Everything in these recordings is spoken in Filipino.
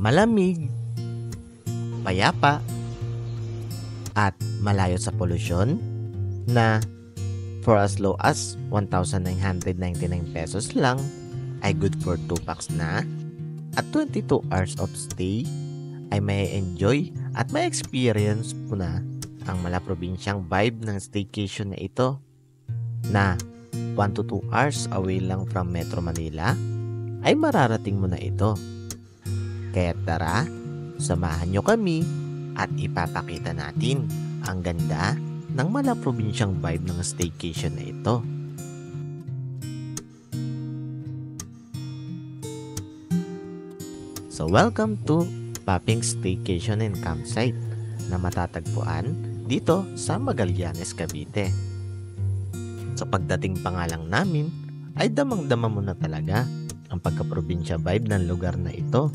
malamig, payapa, at malayo sa polusyon na for as low as 1,999 pesos lang ay good for 2 packs na at 22 hours of stay ay may enjoy at may experience po na ang malaprobinsyang vibe ng staycation na ito na 1 to 2 hours away lang from Metro Manila ay mararating mo na ito. Kaya tara, samahan nyo kami at ipapakita natin ang ganda ng malaprobinsyang vibe ng staycation na ito. So welcome to Paping Staycation and Campsite na matatagpuan dito sa Magallanes, Cavite. Sa pagdating pa nga lang namin ay damang-dama mo na talaga ang pagka-probinsya vibe ng lugar na ito.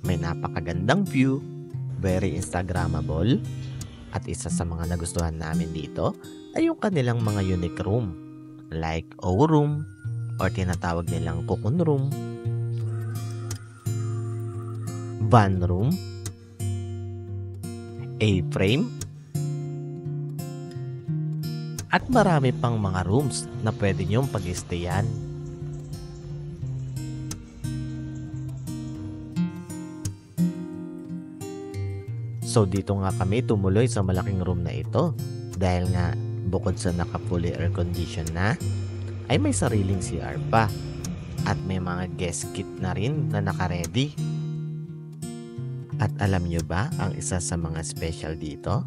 May napakagandang view, very Instagrammable, at isa sa mga nagustuhan namin dito ay yung kanilang mga unique room like O-room or tinatawag nilang cocoon room, van room, A-frame, at marami pang mga rooms na pwede nyong pag-stayan. So dito nga kami tumuloy sa malaking room na ito dahil nga bukod sa naka-fully air condition na ay may sariling CR pa at may mga guest kit na rin na naka-ready. At alam nyo ba ang isa sa mga special dito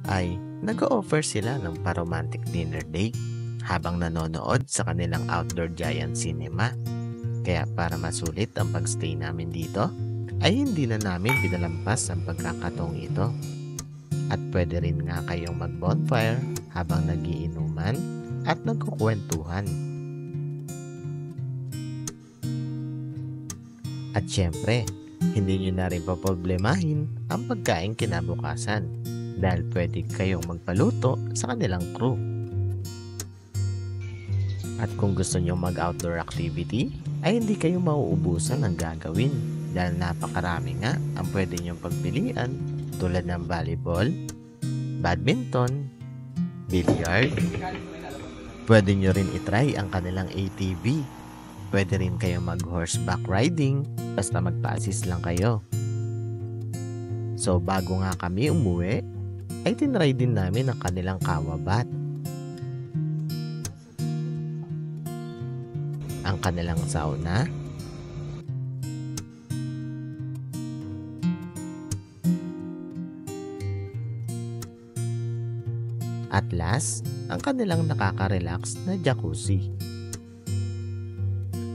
ay nag-o-offer sila ng pa-romantic dinner date habang nanonood sa kanilang outdoor giant cinema. Kaya para masulit ang pagstay namin dito ay hindi na namin pinalampas ang pagkakataong ito. At pwede rin nga kayong mag-bonfire habang nagiinuman at nagkukwentuhan. At syempre, hindi nyo na rin paproblemahin ang pagkain kinabukasan dahil pwede kayong magpaluto sa kanilang crew. At kung gusto nyo mag-outdoor activity, ay hindi kayo mauubusan ng gagawin dahil napakarami nga ang pwede nyong pagpilian tulad ng volleyball, badminton, billiard. Pwede nyo rin itry ang kanilang ATV. Pwede rin kayo mag-horseback riding basta magpa-assist lang kayo. So bago nga kami umuwi, ay tinry din namin ang kanilang kawabat. Ang kanilang sauna. At last, ang kanilang nakaka-relax na jacuzzi.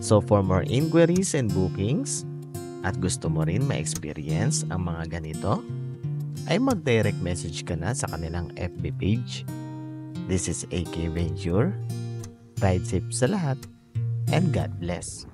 So for more inquiries and bookings, at gusto mo rin ma-experience ang mga ganito, ay mag-direct message ka na sa kanilang FB page. This is AK Venture. Ride safe sa lahat, and God bless.